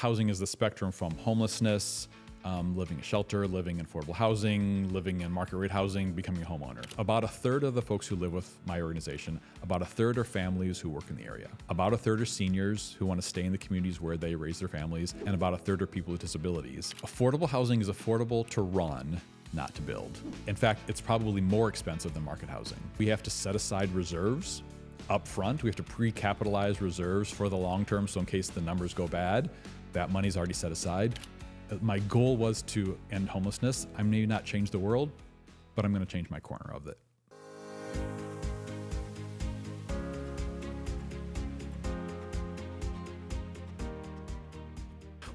housing is the spectrum from homelessness, living in shelter, living in affordable housing, living in market rate housing, becoming a homeowner. About a third of the folks who live with my organization, about a third are families who work in the area. About a third are seniors who want to stay in the communities where they raise their families, and about a third are people with disabilities. Affordable housing is affordable to run, not to build. In fact, it's probably more expensive than market housing. We have to set aside reserves up front. We have to pre-capitalize reserves for the long term, so in case the numbers go bad, that money's already set aside. My goal was to end homelessness. I may not change the world, but I'm going to change my corner of it.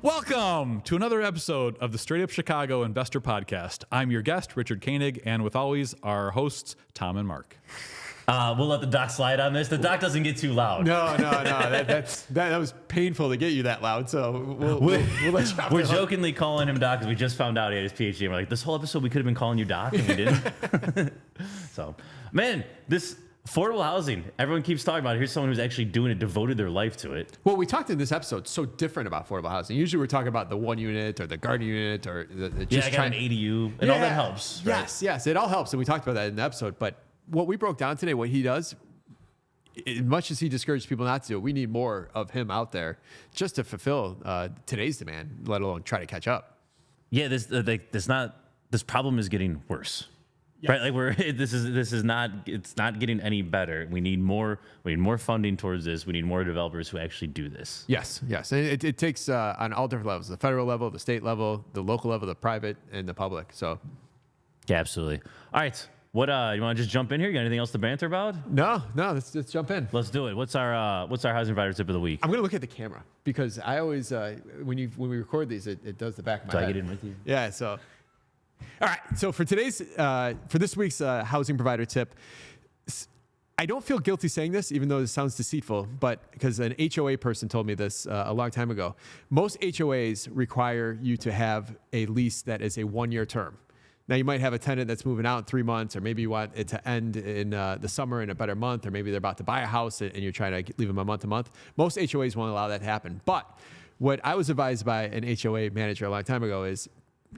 Welcome to another episode of the Straight Up Chicago Investor Podcast. I'm your guest, Richard Koenig, and with always our hosts, Tom and Mark. We'll let the doc slide on this. The doc doesn't get too loud. No. That was painful to get you that loud. So we'll let you. We're jokingly calling him doc because we just found out he had his PhD. And we're like, this whole episode we could have been calling you doc, and we didn't. So, man, this affordable housing, everyone keeps talking about it. Here's someone who's actually doing it, devoted their life to it. Well, we talked in this episode so different about affordable housing. Usually we're talking about the 1 unit or the garden unit or the just I got an ADU, and all that helps. Right? Yes, it all helps, and we talked about that in the episode. But what we broke down today, what he does, as much as he discourages people not to do it, we need more of him out there just to fulfill today's demand, let alone try to catch up. Yeah, this problem is getting worse. Yes. Right, like this is not, it's not getting any better. We need more funding towards this. We need more developers who actually do this. Yes, and it takes on all different levels: the federal level, the state level, the local level, the private, and the public. So, yeah, absolutely. All right. What you want to just jump in here? You got anything else to banter about? No. Let's jump in. Let's do it. What's our housing provider tip of the week? I'm gonna look at the camera because I always when we record these, it does the back of my head. I get in with you? Yeah. So, all right. So for this week's housing provider tip, I don't feel guilty saying this, even though it sounds deceitful, but because an HOA person told me this a long time ago. Most HOAs require you to have a lease that is a 1-year term. Now, you might have a tenant that's moving out in 3 months, or maybe you want it to end in the summer in a better month, or maybe they're about to buy a house and you're trying to leave them a month to month. Most HOAs won't allow that to happen. But what I was advised by an HOA manager a long time ago is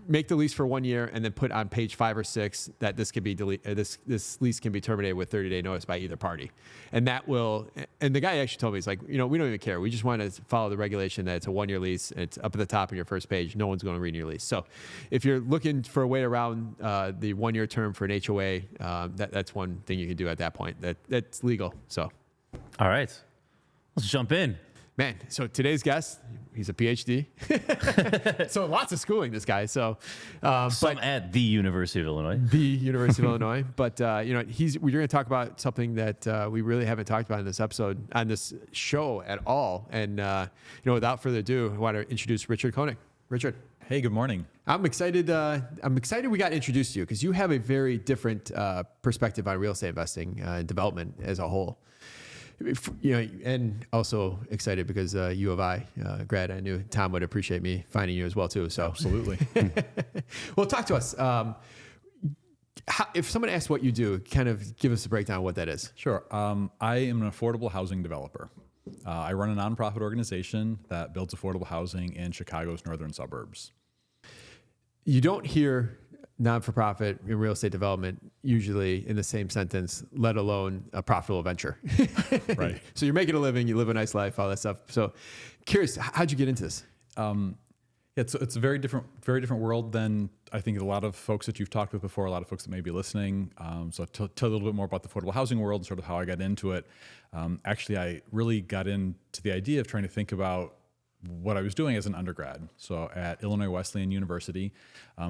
make the lease for 1 year and then put on page 5 or 6 that this can be this lease can be terminated with 30-day notice by either party. And that will, and the guy actually told me, he's like, we don't even care. We just want to follow the regulation that it's a 1-year lease. It's up at the top of your first page. No one's going to read your lease. So if you're looking for a way around the 1-year term for an HOA, that's one thing you can do at that point. That's legal. So, all right, let's jump in. Man, so today's guest, he's a PhD. So lots of schooling, this guy. So, some at the University of Illinois. The University of Illinois. But, we're going to talk about something that we really haven't talked about in this episode, on this show at all. And, without further ado, I want to introduce Richard Koenig. Richard. Hey, good morning. I'm excited we got introduced to you because you have a very different perspective on real estate investing and development as a whole. And also excited because U of I grad, I knew Tom would appreciate me finding you as well too. So absolutely. Well, talk to us. If someone asks what you do, kind of give us a breakdown of what that is. Sure. I am an affordable housing developer. I run a nonprofit organization that builds affordable housing in Chicago's northern suburbs. You don't hear non-for-profit in real estate development usually in the same sentence, let alone a profitable venture. Right. So you're making a living, you live a nice life, all that stuff. So curious, how'd you get into this? It's a very different world than I think a lot of folks that you've talked with before, a lot of folks that may be listening. So tell a little bit more about the affordable housing world and sort of how I got into it. Actually, I really got into the idea of trying to think about what I was doing as an undergrad. So at Illinois Wesleyan University,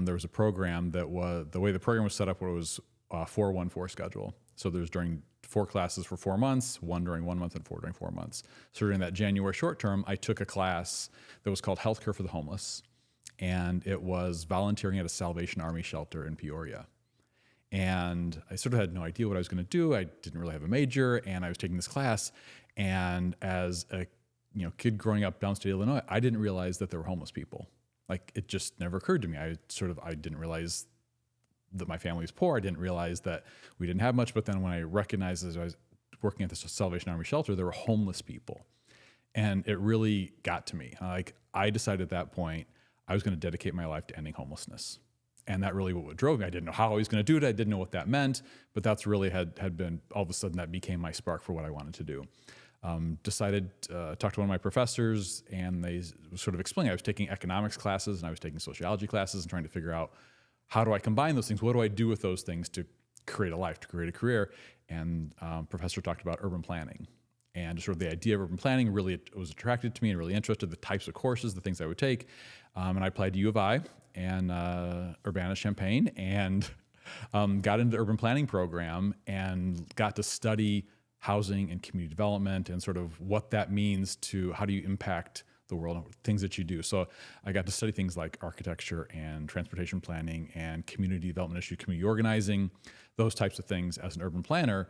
there was a program the way the program was set up was a 4-1-4 schedule. So there's during 4 classes for 4 months, 1 during 1 month and 4 during 4 months. So during that January short term, I took a class that was called Healthcare for the Homeless. And it was volunteering at a Salvation Army shelter in Peoria. And I sort of had no idea what I was going to do. I didn't really have a major, and I was taking this class. And as a kid growing up downstate Illinois, I didn't realize that there were homeless people. Like, it just never occurred to me. I didn't realize that my family was poor. I didn't realize that we didn't have much. But then when I recognized as I was working at this Salvation Army shelter, there were homeless people. And it really got to me. Like, I decided at that point I was going to dedicate my life to ending homelessness. And that really what drove me. I didn't know how I was going to do it. I didn't know what that meant, but that's really had been, all of a sudden that became my spark for what I wanted to do. Decided, talked to one of my professors, and they sort of explained I was taking economics classes and I was taking sociology classes and trying to figure out how do I combine those things? What do I do with those things to create a life, to create a career? And professor talked about urban planning. And just sort of the idea of urban planning really was attracted to me and really interested, the types of courses, the things I would take. And I applied to U of I and Urbana-Champaign and got into the urban planning program and got to study housing and community development and sort of what that means to how do you impact the world, things that you do. So I got to study things like architecture and transportation planning and community development issues, community organizing, those types of things as an urban planner.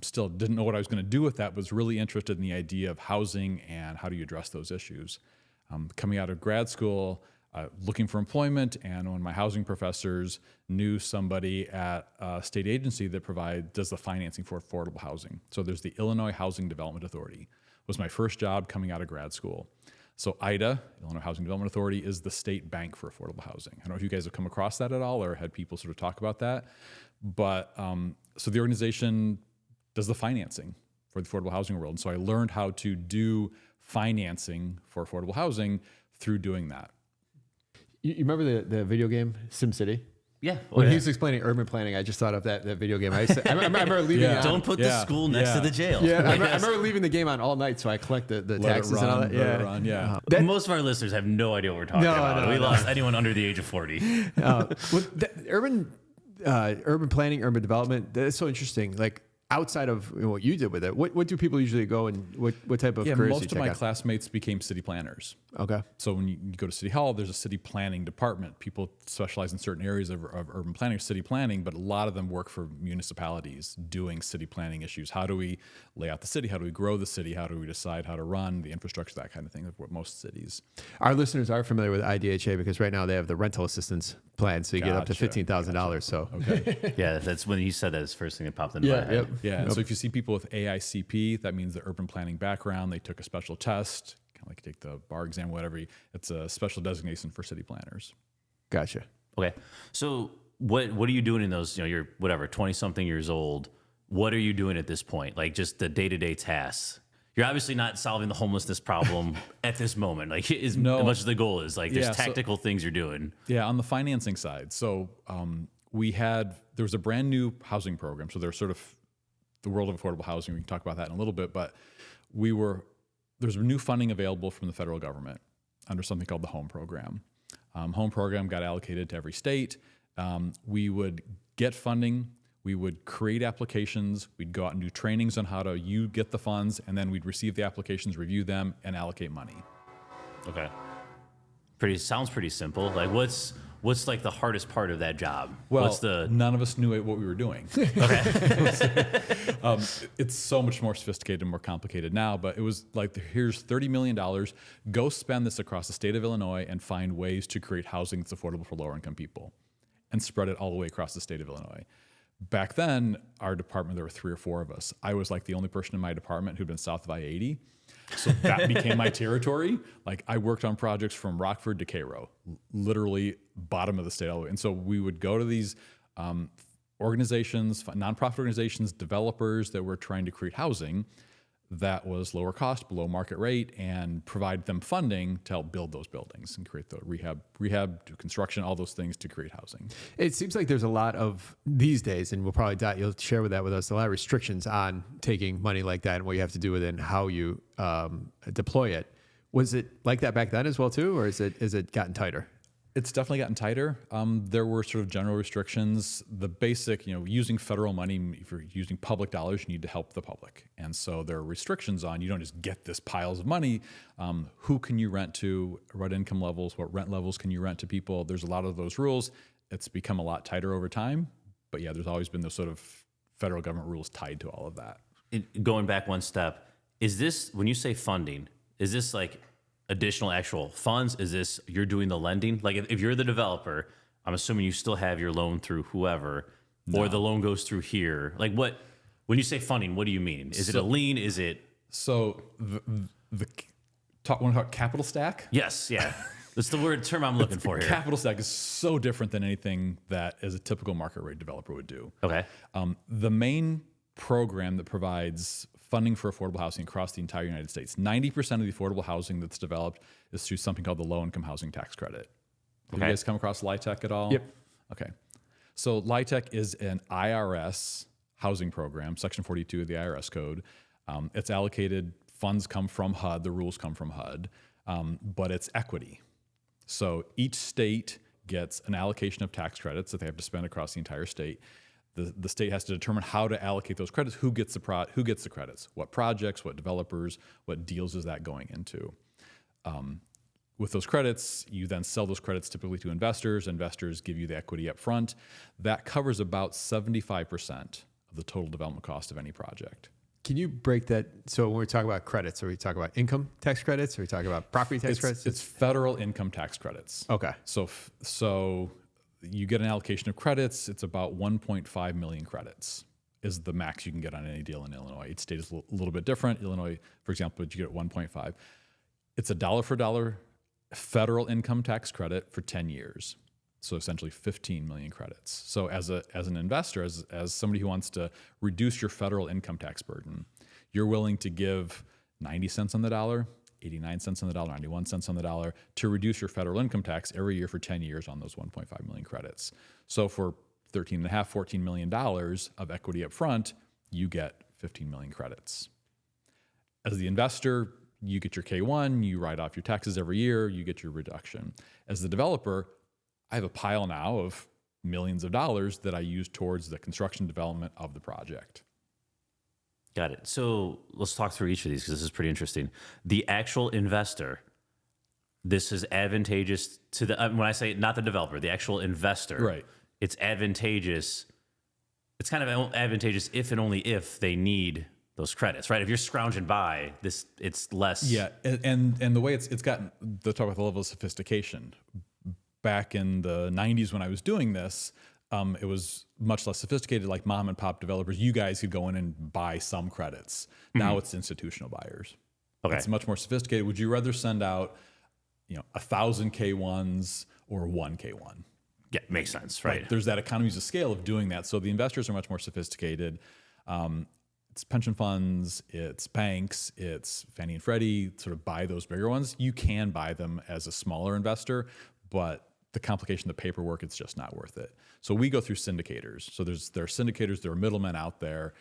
Still didn't know what I was going to do with that, but was really interested in the idea of housing and how do you address those issues. Coming out of grad school, looking for employment, and one of my housing professors knew somebody at a state agency that does the financing for affordable housing. So there's the Illinois Housing Development Authority. It was my first job coming out of grad school. So IDA, Illinois Housing Development Authority, is the state bank for affordable housing. I don't know if you guys have come across that at all or had people sort of talk about that. But so the organization does the financing for the affordable housing world. And so I learned how to do financing for affordable housing through doing that. You remember the video game SimCity? Yeah. When he was explaining urban planning, I just thought of that video game. I remember leaving it on. Don't put the school next to the jail. Yeah, I remember leaving the game on all night, so I collect the taxes and all that. Yeah. Most of our listeners have no idea what we're talking about. We lost anyone under the age of 40. Urban planning, urban development, that's so interesting. Like, outside of what you did with it, what do people usually go and what type of careers do you most of my check out? classmates became city planners. Okay. So when you go to City Hall, there's a city planning department. People specialize in certain areas of urban planning or city planning, but a lot of them work for municipalities doing city planning issues. How do we lay out the city? How do we grow the city? How do we decide how to run the infrastructure, that kind of thing, what most cities. Our listeners are familiar with IDHA because right now they have the rental assistance plan, so you get up to $15,000. So Okay. Yeah, that's when you said that, it's the first thing that popped into my head. Yeah. So if you see people with AICP, that means the urban planning background. They took a special test, kind of like take the bar exam, whatever. It's a special designation for city planners. Gotcha. Okay. So what are you doing in those, you're 20 something years old. What are you doing at this point? Like just the day-to-day tasks. You're obviously not solving the homelessness problem at this moment. Like as much as the goal is, like there's tactical things you're doing. Yeah. On the financing side. So there was a brand new housing program. So there's sort of the world of affordable housing. We can talk about that in a little bit, but there's new funding available from the federal government under something called the HOME program. HOME program got allocated to every state. We would get funding. We would create applications. We'd go out and do trainings on how to get the funds, and then we'd receive the applications, review them, and allocate money. Okay. Sounds pretty simple. Like what's like the hardest part of that job? Well, none of us knew what we were doing. Okay. It's so much more sophisticated and more complicated now, but it was like, here's $30 million. Go spend this across the state of Illinois and find ways to create housing that's affordable for lower income people and spread it all the way across the state of Illinois. Back then, our department, there were 3 or 4 of us. I was like the only person in my department who'd been south of I-80. So that became my territory. Like I worked on projects from Rockford to Cairo, literally bottom of the state all the way. And so we would go to these organizations, nonprofit organizations, developers that were trying to create housing that was lower cost, below market rate, and provide them funding to help build those buildings and create the rehab, do construction, all those things to create housing. It seems like there's a lot of these days, and we'll probably you'll share with us, a lot of restrictions on taking money like that and what you have to do with it and how you deploy it. Was it like that back then as well too, or is it gotten tighter? It's definitely gotten tighter. There were sort of general restrictions. The basic, using federal money, if you're using public dollars, you need to help the public. And so there are restrictions on, you don't just get this piles of money. Who can you rent to? What income levels? What rent levels can you rent to people? There's a lot of those rules. It's become a lot tighter over time. But yeah, there's always been those sort of federal government rules tied to all of that. Going back one step, is this, when you say funding, is this like additional actual funds? Is this you're doing the lending? Like if you're the developer, I'm assuming you still have your loan through whoever, or the loan goes through here. Like when you say funding, what do you mean? Is it a lien? Is it? So Want to talk capital stack? Yes, yeah. That's the term I'm looking for here. Capital stack is so different than anything that as a typical market rate developer would do. Okay. The main program that provides funding for affordable housing across the entire United States, 90% of the affordable housing that's developed is through something called the low-income housing tax credit. Have you guys come across LIHTC at all? Yep. Okay. So LIHTC is an IRS housing program, Section 42 of the IRS code. It's allocated, funds come from HUD, the rules come from HUD, but it's equity. So each state gets an allocation of tax credits that they have to spend across the entire state. The state has to determine how to allocate those credits, who gets the credits, what projects, what developers, what deals is that going into. With those credits, you then sell those credits typically to investors. Investors give you the equity up front. That covers about 75% of the total development cost of any project. Can you break that? So when we talk about credits, are we talking about income tax credits? Are we talking about property tax credits? It's federal income tax credits. Okay. So you get an allocation of credits. It's about 1.5 million credits is the max you can get on any deal in Illinois. Each state is a little bit different. Illinois, for example, you get 1.5. It's a dollar for dollar federal income tax credit for 10 years. So essentially 15 million credits. So as an investor, as somebody who wants to reduce your federal income tax burden, you're willing to give 90 cents on the dollar, 89 cents on the dollar, 91 cents on the dollar to reduce your federal income tax every year for 10 years on those 1.5 million credits. So for $13.5, $14 million of equity up front, you get 15 million credits. As the investor, you get your K1, you write off your taxes every year, you get your reduction. As the developer, I have a pile now of millions of dollars that I use towards the construction development of the project. Got it. So let's talk through each of these because this is pretty interesting. The actual investor, this is advantageous to the, when I say not the developer, the actual investor. Right. It's advantageous. It's kind of advantageous if and only if they need those credits, right? If you're scrounging by this, it's less. Yeah, and the way it's gotten, the talk about the level of sophistication. Back in the 90s when I was doing this, it was much less sophisticated, like mom and pop developers. You guys could go in and buy some credits. Now it's institutional buyers. Okay. It's much more sophisticated. Would you rather send out, 1,000 K1s or one K1? Yeah, makes sense, right? Like, there's that economies of scale of doing that. So the investors are much more sophisticated. It's pension funds, it's banks, it's Fannie and Freddie, sort of buy those bigger ones. You can buy them as a smaller investor, but the complication, the paperwork, it's just not worth it. So we go through syndicators. So there are syndicators, there are middlemen out there.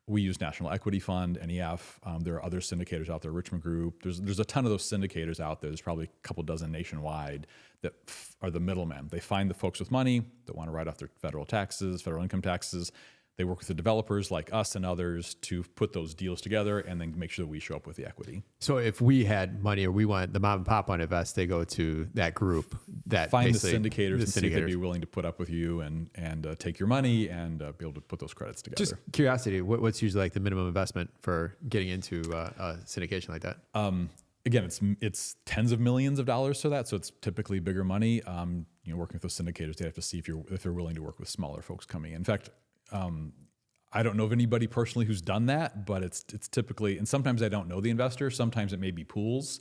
We use National Equity Fund, NEF. There are other syndicators out there, Richmond Group. There's a ton of those syndicators out there. There's probably a couple dozen nationwide that are the middlemen. They find the folks with money that want to write off their federal taxes, federal income taxes. They work with the developers like us and others to put those deals together and then make sure that we show up with the equity. So if we had money or we want the mom and pop want to invest, they go to that group that find the syndicators and see if they'd be willing to put up with you and take your money and be able to put those credits together. Just curiosity, what's usually like the minimum investment for getting into a syndication like that? Again, it's tens of millions of dollars for that, so it's typically bigger money. Working with those syndicators, they have to see if they're willing to work with smaller folks coming in. In fact, I don't know of anybody personally who's done that, but it's typically, and sometimes I don't know the investor. Sometimes it may be pools.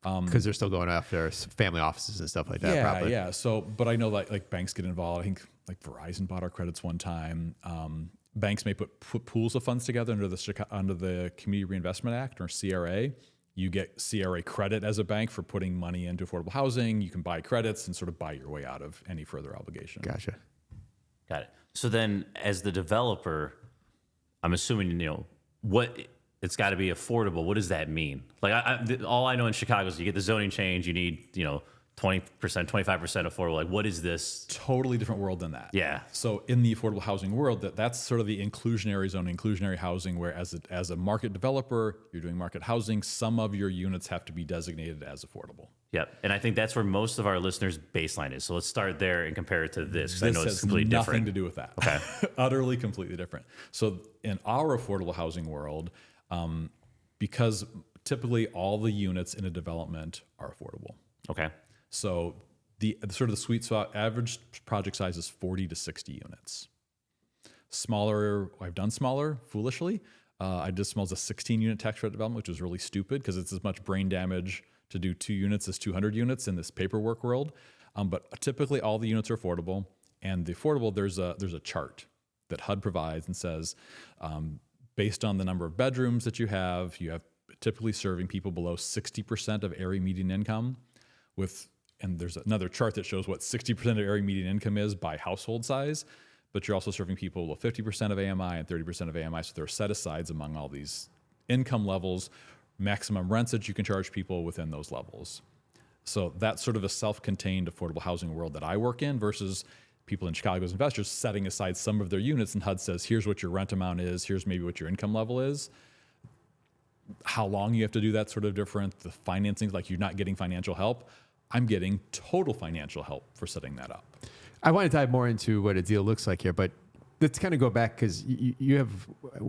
Because they're still going after family offices and stuff like that. Yeah, probably. yeah. So, but I know like banks get involved. I think like Verizon bought our credits one time. Banks may put pools of funds together under the Community Reinvestment Act or CRA. You get CRA credit as a bank for putting money into affordable housing. You can buy credits and sort of buy your way out of any further obligation. Gotcha. Got it. So then, as the developer, I'm assuming what it's got to be affordable. What does that mean? Like, all I know in Chicago is you get the zoning change. You need 20%, 25% affordable. Like, what is this? Totally different world than that. Yeah. So in the affordable housing world, that's sort of the inclusionary zone, inclusionary housing, where as a market developer, you're doing market housing. Some of your units have to be designated as affordable. Yep. And I think that's where most of our listeners' baseline is. So let's start there and compare it to this, because I know it's completely different. Nothing to do with that. Okay. Utterly, completely different. So in our affordable housing world, because typically all the units in a development are affordable. Okay. So the sort of the sweet spot, average project size is 40 to 60 units. Smaller, I've done smaller, foolishly. I did small as a 16-unit tax credit development, which was really stupid because it's as much brain damage To do 2 units is 200 units in this paperwork world. But typically all the units are affordable, and the affordable, there's a chart that HUD provides and says, based on the number of bedrooms that you have typically serving people below 60% of area median income and there's another chart that shows what 60% of area median income is by household size, but you're also serving people below 50% of AMI and 30% of AMI. So there are set-asides among all these income levels, maximum rents that you can charge people within those levels. So that's sort of a self-contained affordable housing world that I work in versus people in Chicago as investors setting aside some of their units, and HUD says, here's what your rent amount is, here's maybe what your income level is. How long you have to do that sort of different. The financing, like you're not getting financial help. I'm getting total financial help for setting that up. I want to dive more into what a deal looks like here, but let's kind of go back because you have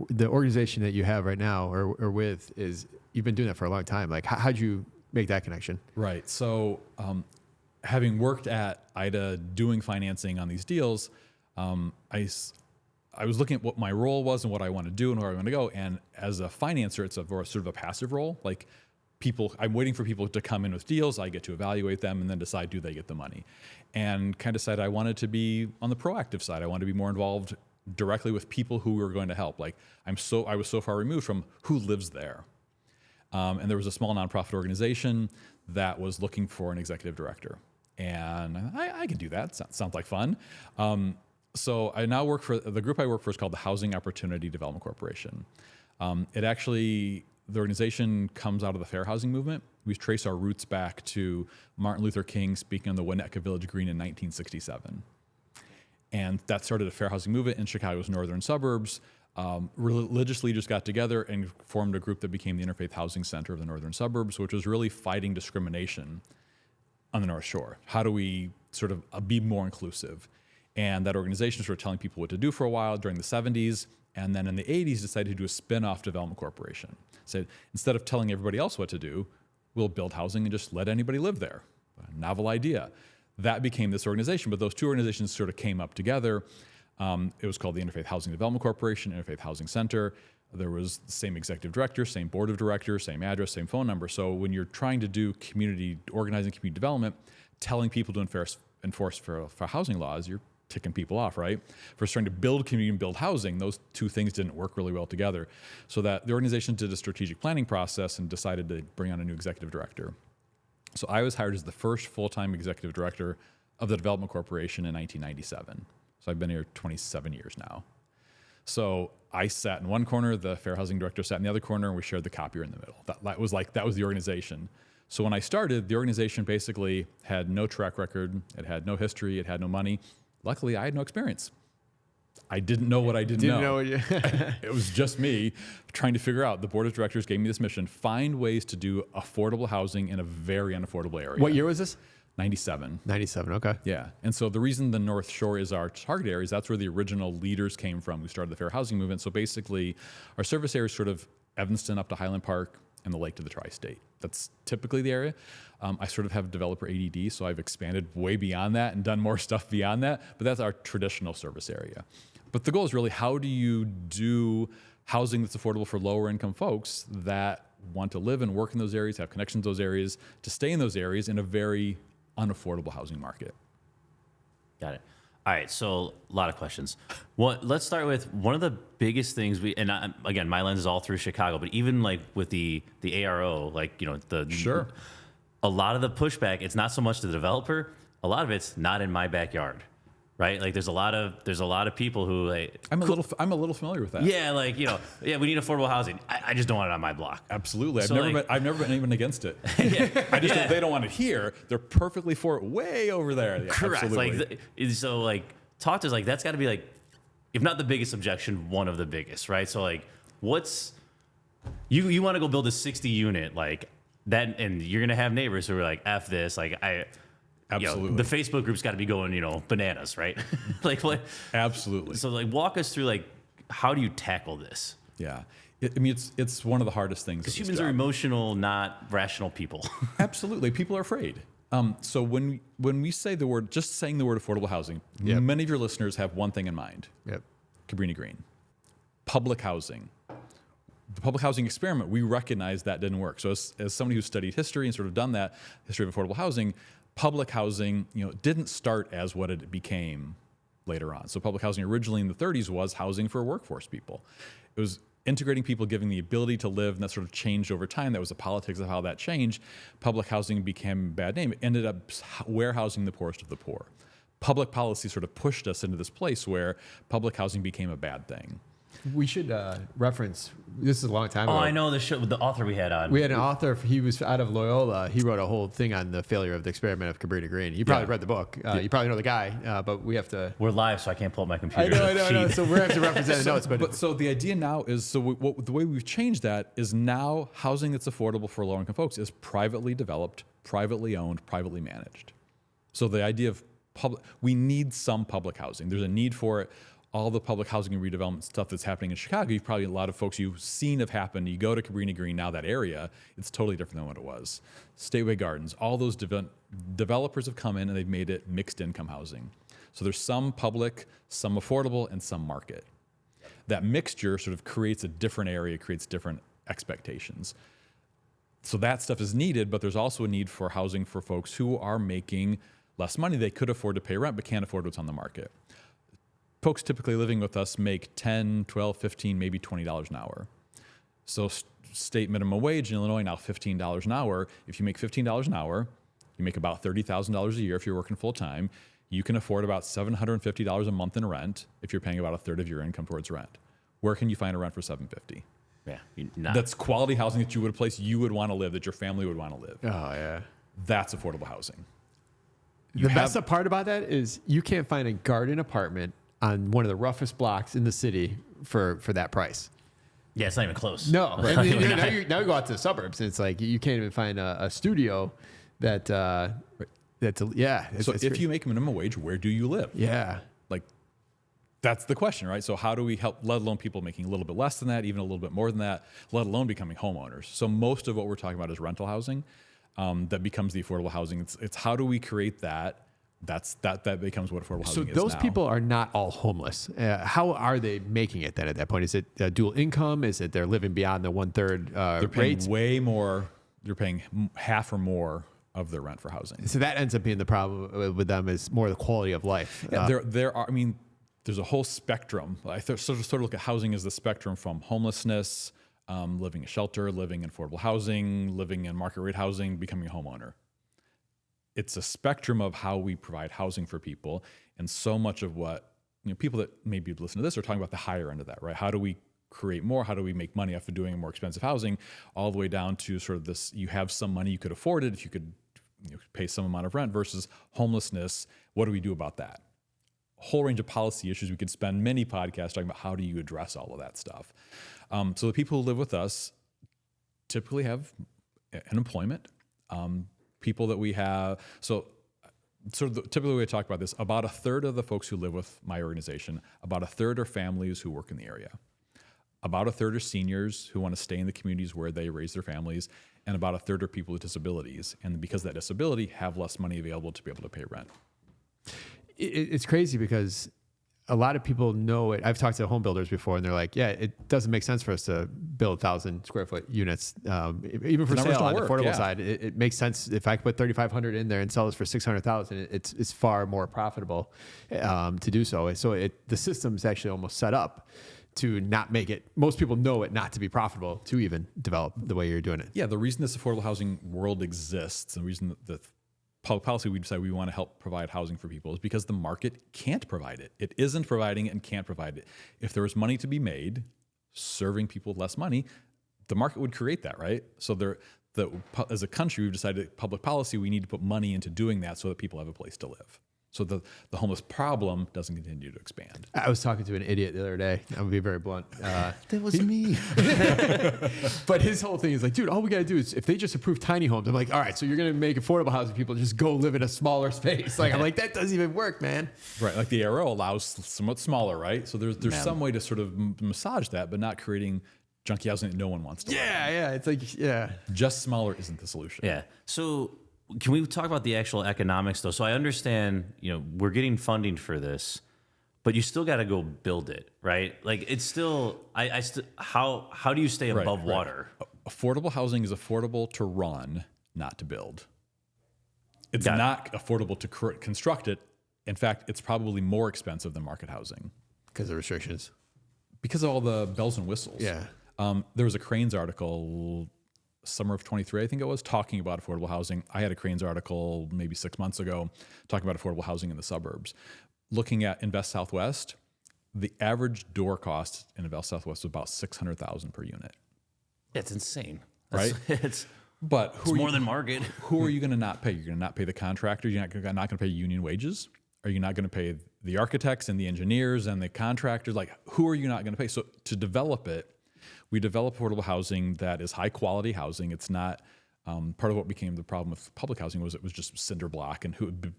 the organization that you have right now or with is you've been doing that for a long time. Like how'd you make that connection? Right. So having worked at IDA doing financing on these deals, I was looking at what my role was and what I want to do and where I want to go. And as a financer, it's sort of a passive role. Like I'm waiting for people to come in with deals. I get to evaluate them and then decide, do they get the money? And kind of decided I wanted to be on the proactive side. I wanted to be more involved directly with people who were going to help. Like I was so far removed from who lives there. And there was a small nonprofit organization that was looking for an executive director. And I can do that. Sounds like fun. So I now work for, the group I work for is called the Housing Opportunity Development Corporation. The organization comes out of the fair housing movement. We trace our roots back to Martin Luther King speaking on the Winnetka Village Green in 1967. And that started a fair housing movement in Chicago's northern suburbs. Religious leaders got together and formed a group that became the Interfaith Housing Center of the northern suburbs, which was really fighting discrimination on the North Shore. How do we sort of be more inclusive? And that organization started telling people what to do for a while during the 70s, and then in the 80s decided to do a spin-off development corporation. Said, instead of telling everybody else what to do, we'll build housing and just let anybody live there. A novel idea. That became this organization, but those two organizations sort of came up together. It was called the Interfaith Housing Development Corporation, Interfaith Housing Center. There was the same executive director, same board of directors, same address, same phone number. So when you're trying to do organizing community development, telling people to enforce for housing laws, you're ticking people off, right? For trying to build community and build housing, those two things didn't work really well together. So that the organization did a strategic planning process and decided to bring on a new executive director. So I was hired as the first full-time executive director of the Development Corporation in 1997. So I've been here 27 years now. So I sat in one corner, the fair housing director sat in the other corner, and we shared the copier in the middle. That was the organization. So when I started, the organization basically had no track record, it had no history, it had no money. Luckily, I had no experience. I didn't know what I didn't know. It was just me trying to figure out. The board of directors gave me this mission: find ways to do affordable housing in a very unaffordable area. What year was this? 97. 97, okay. Yeah. And so the reason the North Shore is our target area is that's where the original leaders came from who started the fair housing movement. So basically, our service area is sort of Evanston up to Highland Park and the lake to the tri-state. That's typically the area. I sort of have developer ADD, so I've expanded way beyond that and done more stuff beyond that, but that's our traditional service area. But the goal is really, how do you do housing that's affordable for lower income folks that want to live and work in those areas, have connections to those areas, to stay in those areas in a very unaffordable housing market? Got it. All right, so a lot of questions. Let's start with one of the biggest things again, my lens is all through Chicago, but even like with the ARO, like, you know, Sure. A lot of the pushback, it's not so much the developer, a lot of it's not in my backyard, right? Like there's a lot of people who like, I'm a little familiar with that. yeah, like, you know, yeah, we need affordable housing. I just don't want it on my block. Absolutely. So I've never been even against it. Yeah. They don't want it here. They're perfectly for it way over there. Yeah, Correct. absolutely. Talk to us, like, that's got to be like, if not the biggest objection, one of the biggest, right? So like, what's, you want to go build a 60 unit, like that, and you're going to have neighbors who are like, F this, like Absolutely. You know, the Facebook group's got to be going, you know, bananas, right? Like what? Absolutely. So like, walk us through like, how do you tackle this? Yeah. It's one of the hardest things. Because humans are emotional, not rational people. Absolutely. People are afraid. So when we say the word, just saying the word affordable housing, Yep. many of your listeners have one thing in mind. Yep. Cabrini Green. Public housing. the public housing experiment, we recognized that didn't work. So as somebody who studied history and sort of done that, history of affordable housing, public housing, didn't start as what it became later on. So public housing originally in the 30s was housing for workforce people. It was integrating people, giving the ability to live, and that sort of changed over time. That was the politics of how that changed. Public housing became a bad name. It ended up warehousing the poorest of the poor. Public policy sort of pushed us into this place where public housing became a bad thing. We should reference, this is a long time ago. Oh, I know the show with the author we had on. We had an author, he was out of Loyola. He wrote a whole thing on the failure of the experiment of Cabrini Green. You probably read the book. You probably know the guy, but we have to. We're live, so I can't pull up my computer. I know. So we're going to have to represent the notes. But so the idea now is, the way we've changed that is now housing that's affordable for low-income folks is privately developed, privately owned, privately managed. So the idea of we need some public housing. There's a need for it. All the public housing and redevelopment stuff that's happening in Chicago, you've probably, a lot of folks you've seen have happened. You go to Cabrini Green, now that area, it's totally different than what it was. Stateway Gardens, all those developers have come in and they've made it mixed income housing. So there's some public, some affordable, and some market. That mixture sort of creates a different area, creates different expectations. So that stuff is needed, but there's also a need for housing for folks who are making less money. They could afford to pay rent, but can't afford what's on the market. Folks typically living with us make $10, $12, $15, maybe $20 an hour. So state minimum wage in Illinois now $15 an hour. If you make $15 an hour, you make about $30,000 a year if you're working full time. You can afford about $750 a month in rent if you're paying about a third of your income towards rent. Where can you find a rent for $750? Yeah, that's quality housing that a place you would want to live, that your family would want to live. Oh yeah, that's affordable housing. The best part about that is you can't find a garden apartment on one of the roughest blocks in the city for that price. Yeah, it's not even close. No, right? now you go out to the suburbs and it's like you can't even find a studio that yeah. So if you make minimum wage, where do you live? Yeah, like that's the question, right? So how do we help, let alone people making a little bit less than that, even a little bit more than that, let alone becoming homeowners? So most of what we're talking about is rental housing that becomes the affordable housing. It's how do we create that? That becomes what affordable housing is now. So those people are not all homeless. How are they making it then at that point? Is it dual income? Is it they're living beyond the 1/3 they're paying rates? way more. They're paying half or more of their rent for housing. So that ends up being the problem with them is more the quality of life. Yeah, there are. I mean, there's a whole spectrum. I sort of look at housing as the spectrum from homelessness, living in shelter, living in affordable housing, living in market rate housing, becoming a homeowner. It's a spectrum of how we provide housing for people, and so much of what people that maybe listen to this are talking about the higher end of that, right? How do we create more? How do we make money after doing more expensive housing? All the way down to sort of this: you have some money, you could afford it if you could pay some amount of rent, versus homelessness. What do we do about that? A whole range of policy issues. We could spend many podcasts talking about how do you address all of that stuff. So the people who live with us typically have an employment. People that we have, so sort of typically we talk about this, about a third of the folks who live with my organization, about a third are families who work in the area. About a third are seniors who want to stay in the communities where they raise their families, and about a third are people with disabilities. And because of that disability, have less money available to be able to pay rent. It's crazy because a lot of people know it. I've talked to home builders before, and they're like, "Yeah, it doesn't make sense for us to build 1,000 square foot units, even for sale on the affordable side. It makes sense if I could put 3,500 in there and sell this for 600,000. It's far more profitable to do so. So the system's actually almost set up to not make it. Most people know it not to be profitable to even develop the way you're doing it. Yeah, the reason this affordable housing world exists, and the reason that the public policy we decide we want to help provide housing for people is because the market can't provide it. It isn't providing it and can't provide it. If there was money to be made serving people with less money, the market would create that, right? So as a country, we've decided public policy, we need to put money into doing that so that people have a place to live. So the homeless problem doesn't continue to expand. I was talking to an idiot the other day. I'm gonna be very blunt. That was me. But his whole thing is like, dude, all we gotta do is if they just approve tiny homes. I'm like, all right, so you're gonna make affordable housing people just go live in a smaller space. Like I'm like, that doesn't even work, man. Right, like the arrow allows somewhat smaller, right? So there's some way to sort of massage that, but not creating junky housing that no one wants to live in. Yeah, it's like, yeah. Just smaller isn't the solution. Yeah. So can we talk about the actual economics though? So I understand, we're getting funding for this, but you still got to go build it, right? Like it's still, how do you stay above water? Affordable housing is affordable to run, not to build. It's Got it. not affordable to construct it. In fact, it's probably more expensive than market housing Because of restrictions. because of all the bells and whistles. Yeah. There was a Cranes article, summer of 23, I think it was, talking about affordable housing. I had a Cranes article maybe 6 months ago talking about affordable housing in the suburbs. Looking at Invest Southwest, the average door cost in Invest Southwest was about $600,000 per unit. It's insane. Right? It's But it's more than market. who are you going to not pay? You're going to not pay the contractor. You're not going to pay union wages. Are you not going to pay the architects and the engineers and the contractors? Like, who are you not going to pay? So to develop it, we develop affordable housing that is high quality housing. It's not part of what became the problem with public housing was it was just cinder block and who would be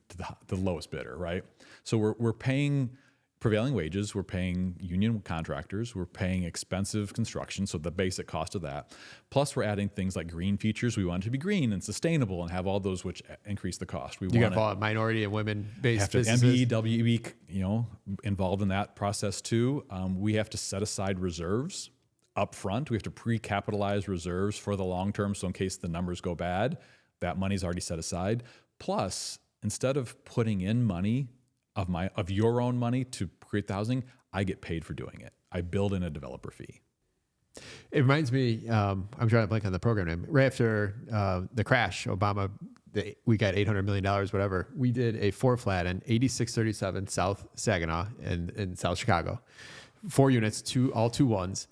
the lowest bidder, right? So we're paying prevailing wages, we're paying union contractors, we're paying expensive construction, so the basic cost of that. Plus, we're adding things like green features. We want it to be green and sustainable and have all those which increase the cost. We You want got all minority and women-based businesses. MBE, WEB, involved in that process too. We have to set aside reserves up front. We have to pre-capitalize reserves for the long term, so in case the numbers go bad, that money's already set aside. Plus, instead of putting in money of your own money to create the housing, I get paid for doing it. I build in a developer fee. It reminds me, I'm trying to blank on the program name. Right after the crash, Obama, we got $800 million, whatever. We did a 4-flat on 8637 South Saginaw in South Chicago. 4 units, all 2 ones.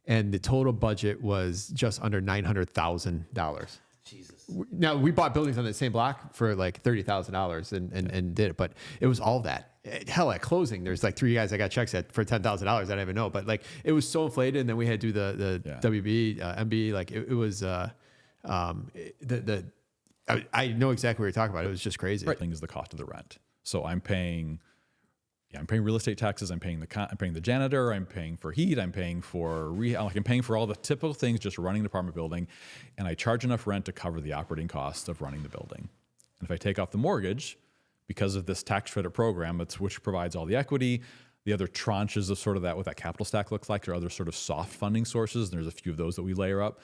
And the total budget was just under $900,000. Jesus. Now, we bought buildings on the same block for like $30,000 and did it, but it was all that. Hell, at closing, there's like 3 guys I got checks at for $10,000. I don't even know, but like it was so inflated. And then we had to do the WB, MB. Like it was I know exactly what you're talking about. It was just crazy. Right. Thing is the cost of the rent. So I'm paying real estate taxes. I'm paying the janitor. I'm paying for heat. I'm paying for I'm paying for all the typical things just running an apartment building, and I charge enough rent to cover the operating costs of running the building. And if I take off the mortgage, because of this tax credit program, which provides all the equity, the other tranches of sort of what that capital stack looks like, or other sort of soft funding sources. And there's a few of those that we layer up.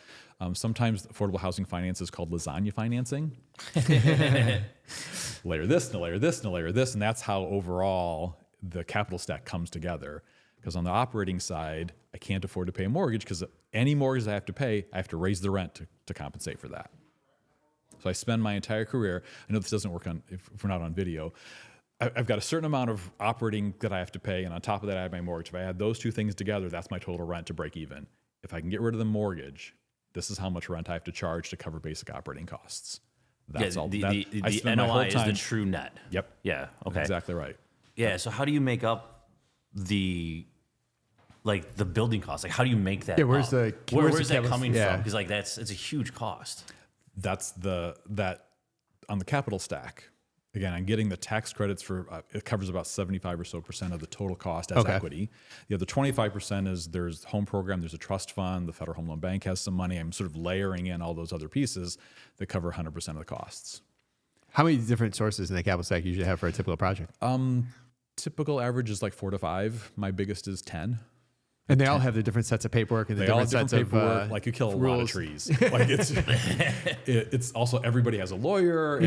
Sometimes affordable housing finance is called lasagna financing. Layer this, and a layer this, and a layer this, and that's how overall the capital stack comes together. Because on the operating side, I can't afford to pay a mortgage because any mortgage I have to pay, I have to raise the rent to compensate for that. So I spend my entire career, I know this doesn't work if we're not on video, I've got a certain amount of operating that I have to pay, and on top of that I have my mortgage. If I add those 2 things together, that's my total rent to break even. If I can get rid of the mortgage, this is how much rent I have to charge to cover basic operating costs. That's all. The NOI is the true net. Yep. Yeah. Okay. Exactly right. Yeah. So how do you make up the building costs? Like, how do you make that? Yeah, where's up? the where's that capital- coming yeah. from? Because it's a huge cost. That's that on the capital stack. Again, I'm getting the tax credits for it covers about 75% or so of the total cost as equity. The other 25% is there's home program, there's a trust fund, the Federal Home Loan Bank has some money. I'm sort of layering in all those other pieces that cover 100% of the costs. How many different sources in the capital stack you usually have for a typical project? Typical average is like 4 to 5. My biggest is 10. And they all have their different sets of paperwork and the They all different have sets different paperwork. of Like you kill a lot rules. of trees. Like it's also everybody has a lawyer and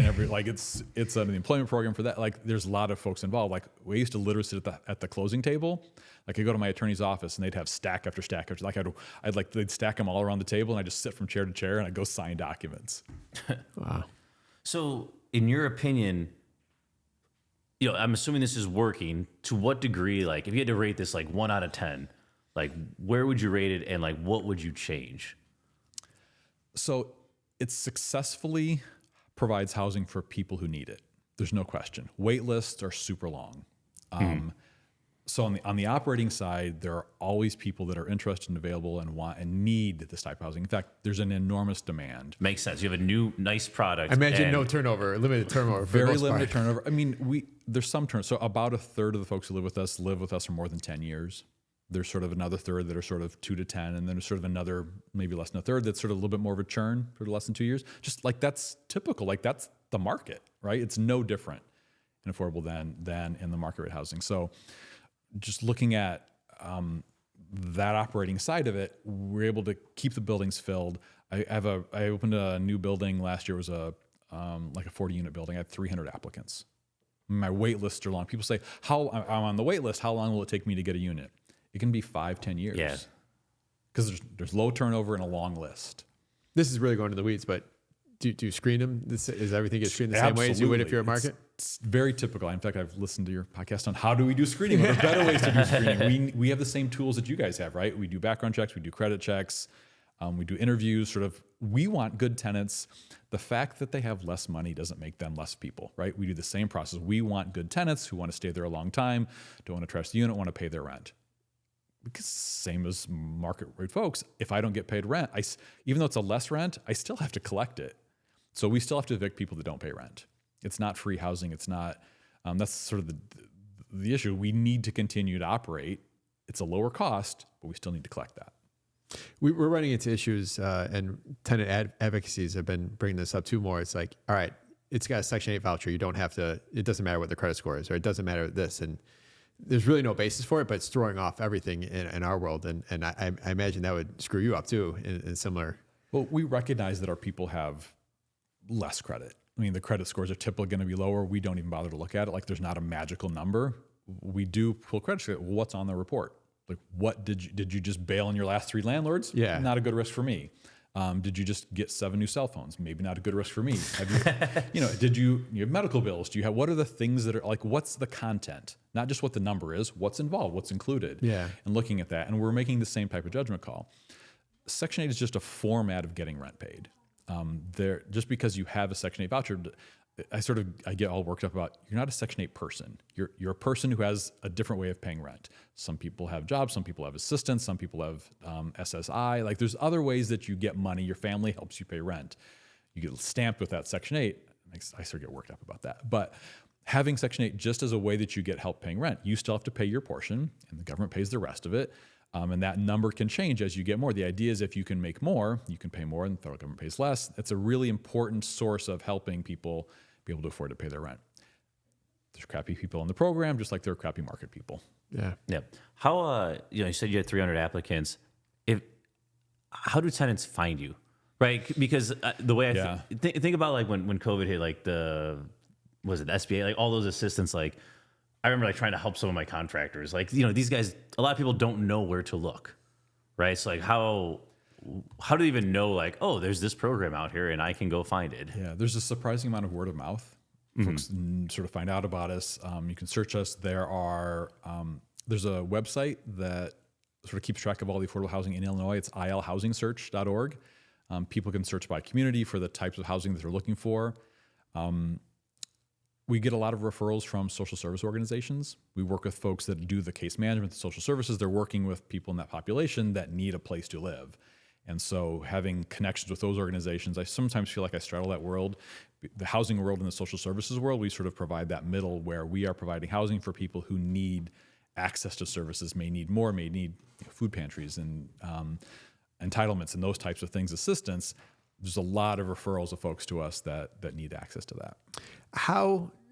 it's an employment program for that. Like there's a lot of folks involved. Like we used to literally sit at the closing table. Like I go to my attorney's office and they'd have stack after stack after they'd stack them all around the table and I just sit from chair to chair and I go sign documents. Wow. So, in your opinion, I'm assuming this is working. To what degree? Like, if you had to rate this like 1 out of 10, like where would you rate it, and like what would you change? So it successfully provides housing for people who need it. There's no question. Wait lists are super long. So on the operating side, there are always people that are interested and available and want and need this type of housing. In fact, there's an enormous demand. Makes sense. You have a new, nice product. I imagine and no turnover, limited turnover. For the Very most limited part. turnover. I mean, there's some turnover. So about a third of the folks who live with us for more than 10 years. There's sort of another third that are sort of 2 to 10, and then there's sort of another, maybe less than a third, that's sort of a little bit more of a churn for less than 2 years. Just like that's typical. Like that's the market, right? It's no different in affordable than in the market rate housing. So just looking at that operating side of it, we're able to keep the buildings filled. I opened a new building last year. It was like a 40-unit building. I had 300 applicants. My wait lists are long. People say, I'm on the wait list. How long will it take me to get a unit? It can be 5-10 years. Yeah. Because there's low turnover and a long list. This is really going to the weeds, but do you screen them? Is everything get screened the same way as you would if you're a market? It's very typical. In fact, I've listened to your podcast on how do we do screening. What are better ways to do screening? We have the same tools that you guys have, right? We do background checks, we do credit checks, we do interviews. We want good tenants. The fact that they have less money doesn't make them less people, right? We do the same process. We want good tenants who want to stay there a long time, don't want to trash the unit, want to pay their rent. Because same as market rate folks, if I don't get paid rent, even though it's a less rent, I still have to collect it. So we still have to evict people that don't pay rent. It's not free housing. It's not, that's sort of the issue. We need to continue to operate. It's a lower cost, but we still need to collect that. We're running into issues, and tenant advocacies have been bringing this up too more. It's like, all right, it's got a Section 8 voucher. You don't have to, it doesn't matter what the credit score is, or it doesn't matter this. And there's really no basis for it, but it's throwing off everything in our world. And I imagine that would screw you up too in similar. Well, we recognize that our people have less credit. I mean, the credit scores are typically going to be lower. We don't even bother to look at it. Like there's not a magical number. We do pull credit score. What's on the report? Like what did you just bail on your last 3 landlords? Yeah. Not a good risk for me. Did you just get 7 new cell phones? Maybe not a good risk for me. Have you, did you have medical bills? Do you have, what are the things that are like, what's the content? Not just what the number is, what's involved, what's included. Yeah. And looking at that. And we're making the same type of judgment call. Section 8 is just a format of getting rent paid. Just because you have a Section 8 voucher, I get all worked up about, you're not a Section 8 person. You're a person who has a different way of paying rent. Some people have jobs, some people have assistance, some people have SSI. Like there's other ways that you get money. Your family helps you pay rent. You get stamped with that Section 8. I sort of get worked up about that. But having Section 8 just as a way that you get help paying rent, you still have to pay your portion and the government pays the rest of it. And that number can change as you get more. The idea is if you can make more, you can pay more and the federal government pays less. It's a really important source of helping people be able to afford to pay their rent. There's crappy people in the program, just like there are crappy market people. Yeah. Yeah. How, you said you had 300 applicants. How do tenants find you? Right? Because the way I think about like when COVID hit, like the SBA, like all those assistants, like I remember like trying to help some of my contractors. Like, these guys, a lot of people don't know where to look, right? So like how do they even know like, oh, there's this program out here and I can go find it? Yeah, there's a surprising amount of word of mouth. Folks sort of find out about us. You can search us. There's a website that sort of keeps track of all the affordable housing in Illinois. It's ilhousingsearch.org. People can search by community for the types of housing that they're looking for. We get a lot of referrals from social service organizations. We work with folks that do the case management, the social services. They're working with people in that population that need a place to live. And so having connections with those organizations, I sometimes feel like I straddle that world, the housing world and the social services world. We sort of provide that middle where we are providing housing for people who need access to services, may need more, may need food pantries and entitlements and those types of things, assistance. There's a lot of referrals of folks to us that need access to that.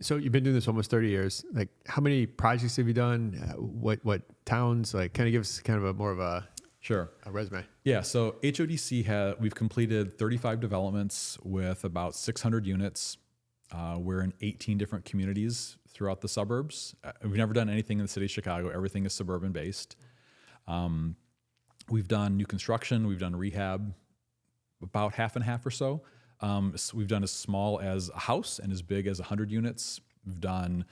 So you've been doing this almost 30 years. Like how many projects have you done? What towns? Like kind of give us kind of more of a resume. Yeah. So HODC we've completed 35 developments with about 600 units. We're in 18 different communities throughout the suburbs. We've never done anything in the city of Chicago. Everything is suburban based. We've done new construction. We've done rehab, about half and half or so. We've done as small as a house and as big as 100 units. We've done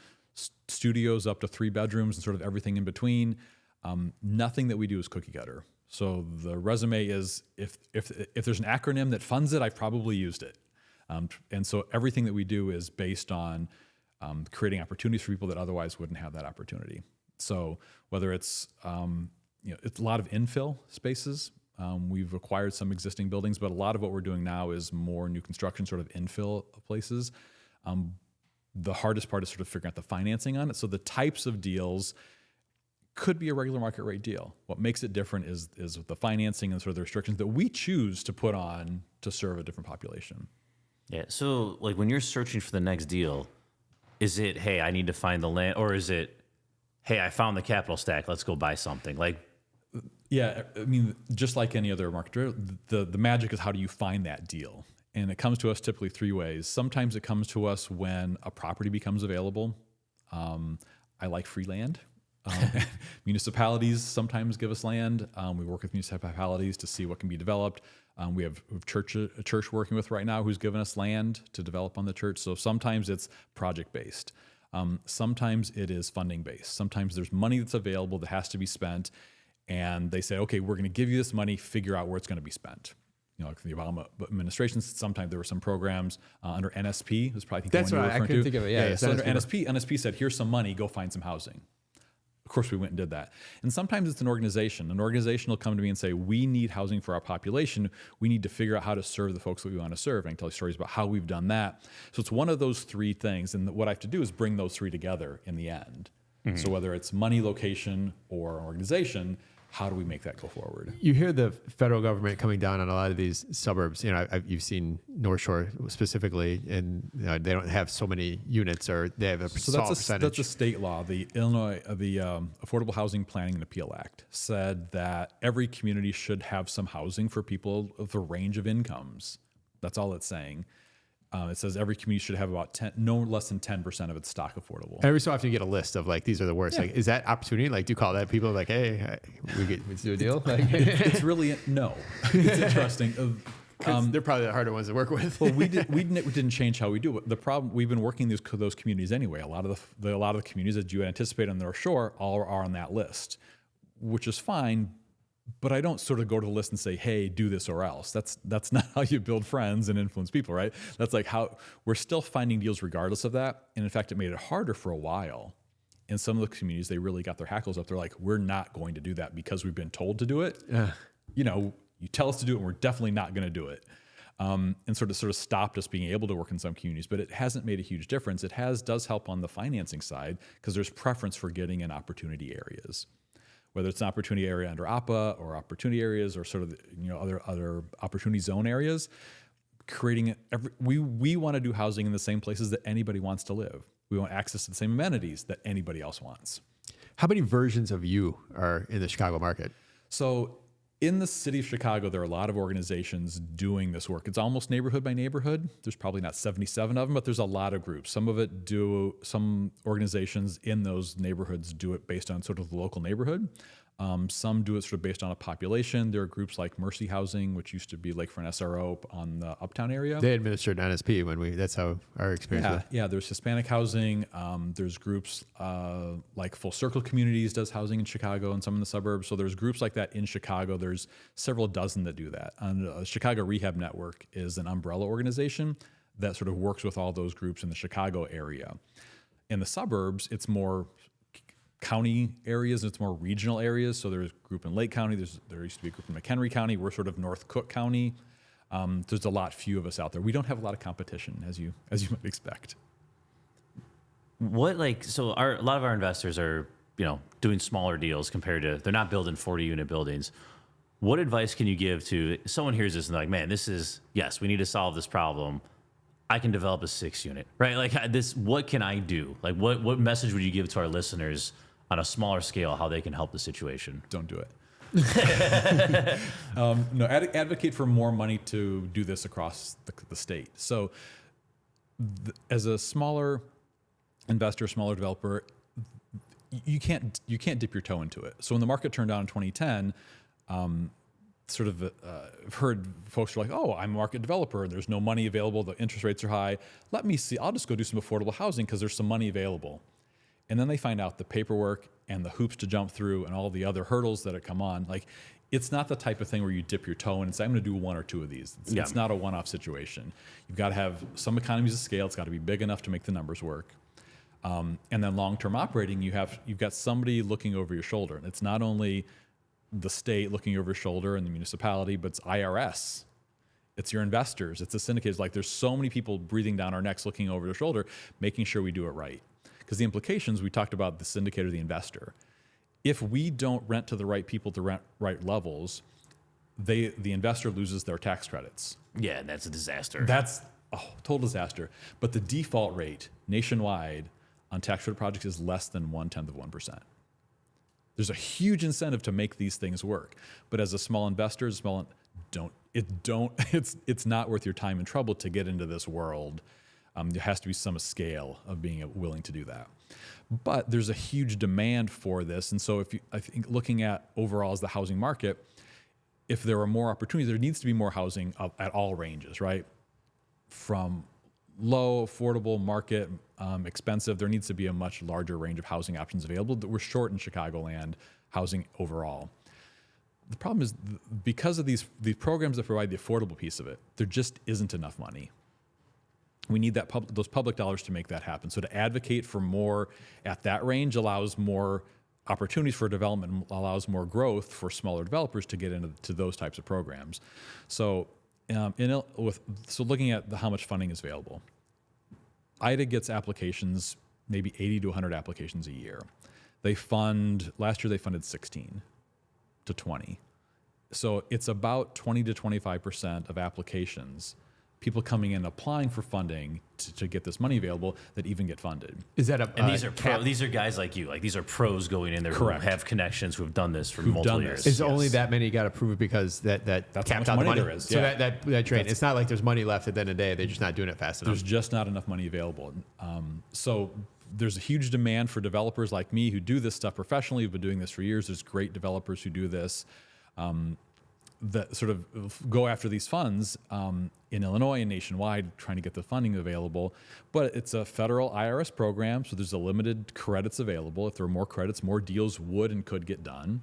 studios up to 3 bedrooms and sort of everything in between. Nothing that we do is cookie cutter. So the resume is, if there's an acronym that funds it, I've probably used it. And so everything that we do is based on creating opportunities for people that otherwise wouldn't have that opportunity. So whether it's a lot of infill spaces. We've acquired some existing buildings, but a lot of what we're doing now is more new construction, sort of infill places. The hardest part is sort of figuring out the financing on it. So the types of deals could be a regular market rate deal. What makes it different is the financing and sort of the restrictions that we choose to put on to serve a different population. Yeah. So like when you're searching for the next deal, is it, hey, I need to find the land, or is it, hey, I found the capital stack, let's go buy something. Like, Yeah, I mean, just like any other marketer, the magic is how do you find that deal? And it comes to us typically three ways. Sometimes it comes to us when a property becomes available. I like free land. Municipalities sometimes give us land. We work with municipalities to see what can be developed. We have a church working with right now who's given us land to develop on the church. So sometimes it's project based. Sometimes it is funding based. Sometimes there's money that's available that has to be spent, and they say, okay, we're going to give you this money, figure out where it's going to be spent. You know, like the Obama administration, sometimes there were some programs under NSP. Was probably That's the one right. you're I couldn't think of it. Yeah. So under NSP said, here's some money, go find some housing. Of course, we went and did that. And sometimes it's an organization. An organization will come to me and say, we need housing for our population. We need to figure out how to serve the folks that we want to serve. And I can tell you stories about how we've done that. So it's one of those three things. And what I have to do is bring those three together in the end. So whether it's money, location, or organization, how do we make that go forward? You hear the federal government coming down on a lot of these suburbs. You know, you've seen North Shore specifically, and you know, they don't have so many units, or they have a small percentage. That's a state law. The Illinois, Affordable Housing Planning and Appeal Act said that every community should have some housing for people of the range of incomes. That's all it's saying. It says every community should have about no less than 10% of its stock affordable. Every so often you get a list of like, these are the worst. Yeah. Like, is that opportunity? Like, do you call that people like, hey, let's do a deal? Like, It's really, no. It's interesting. they're probably the harder ones to work with. Well, we didn't change how we do it. The problem, we've been working those communities anyway. A lot of the communities that you anticipate on the North Shore all are on that list, which is fine. But I don't sort of go to the list and say, hey, do this or else. That's not how you build friends and influence people, right? That's like how we're still finding deals regardless of that. And in fact, it made it harder for a while. In some of the communities, they really got their hackles up. They're like, we're not going to do that because we've been told to do it. You know, you tell us to do it and we're definitely not going to do it. And sort of stopped us being able to work in some communities, but it hasn't made a huge difference. It does help on the financing side because there's preference for getting in opportunity areas. Whether it's an opportunity area under APA or opportunity areas or sort of other opportunity zone areas, we want to do housing in the same places that anybody wants to live. We want access to the same amenities that anybody else wants. How many versions of you are in the Chicago market? So in the city of Chicago, there are a lot of organizations doing this work. It's almost neighborhood by neighborhood. There's probably not 77 of them, but there's a lot of groups. Some organizations in those neighborhoods do it based on sort of the local neighborhood. Some do it sort of based on a population. There are groups like Mercy Housing, which used to be Lakefront SRO on the Uptown area. They administered NSP that's how our experience was. Yeah, there's Hispanic housing. There's groups like Full Circle Communities does housing in Chicago and some in the suburbs. So there's groups like that in Chicago. There's several dozen that do that. And Chicago Rehab Network is an umbrella organization that sort of works with all those groups in the Chicago area. In the suburbs, it's more county areas, it's more regional areas. So there's a group in Lake County, there used to be a group in McHenry County, we're sort of North Cook County. There's a few of us out there. We don't have a lot of competition as you might expect. a lot of our investors are, doing smaller deals compared to, they're not building 40 unit buildings. What advice can you give to someone hears this and they're like, man, yes, we need to solve this problem. I can develop a 6 unit, right? Like this, what can I do? Like what message would you give to our listeners on a smaller scale, how they can help the situation? Don't do it. No, advocate for more money to do this across the state. So as a smaller investor, smaller developer, you can't dip your toe into it. So when the market turned down in 2010, I've heard folks are like, oh, I'm a market developer and there's no money available. The interest rates are high. Let me see. I'll just go do some affordable housing because there's some money available. And then they find out the paperwork and the hoops to jump through and all the other hurdles that come on. Like, it's not the type of thing where you dip your toe in and say, I'm going to do 1 or 2 of these. It's not a one-off situation. You've got to have some economies of scale. It's got to be big enough to make the numbers work. And then long-term operating, you've got somebody looking over your shoulder. And it's not only the state looking over your shoulder and the municipality, but it's IRS. It's your investors. It's the syndicates. Like, there's so many people breathing down our necks, looking over their shoulder, making sure we do it right. Because the implications, we talked about the syndicator, the investor. If we don't rent to the right people to rent right levels, the investor loses their tax credits. Yeah, that's a disaster. That's a total disaster. But the default rate nationwide on tax credit projects is less than 0.1%. There's a huge incentive to make these things work. But as a small investor, it's not worth your time and trouble to get into this world. There has to be some scale of being willing to do that. But there's a huge demand for this. And so I think looking at overall as the housing market, if there are more opportunities, there needs to be more housing at all ranges, right? From low, affordable, market, expensive, there needs to be a much larger range of housing options available. We're short in Chicagoland housing overall. The problem is because of these programs that provide the affordable piece of it, there just isn't enough money. We need those public dollars to make that happen. So to advocate for more at that range allows more opportunities for development, allows more growth for smaller developers to get into those types of programs. So looking at how much funding is available, IDA gets applications, maybe 80 to 100 applications a year. Last year they funded 16 to 20. So it's about 20 to 25% of applications, people coming in applying for funding to get this money available that even get funded. Is that and these are guys like you, like these are pros going in there Correct. who have connections, who have done this for multiple years. Is only that many got approved because that's capped out the money there is. So that train, it's not like there's money left at the end of the day. They're just not doing it fast enough. There's just not enough money available. So there's a huge demand for developers like me who do this stuff professionally. We've been doing this for years. There's great developers who do this. That sort of go after these funds in Illinois and nationwide, trying to get the funding available. But it's a federal IRS program, so there's a limited credits available. If there are more credits, more deals would and could get done.